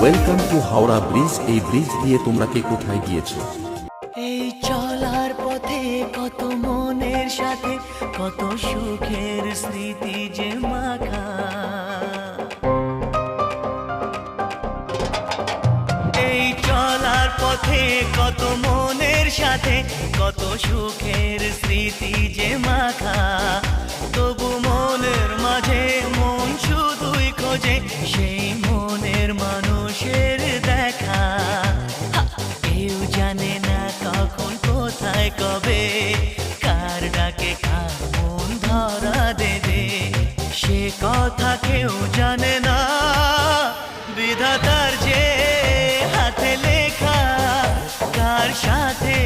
Welcome to Howrah bridge. এই bridge দিয়ে তোমরা কে কোথায় গিয়েছো? এই চলার পথে কত মনের সাথে কত সুখের স্মৃতি যে মাখা। এই চলার পথে কত মনের সাথে কত সুখের স্মৃতি যে মাখা। তবু মনের মাঝে মন শুধুই খোঁজে সেই মনের মানুষের দেখা। কেউ জানে না কখন কোথায় কবে কার ডাকে কার মন ধরা দেবে, সে কথা কেউ জানে না। বিধাতার যে হাতে লেখা কার সাথে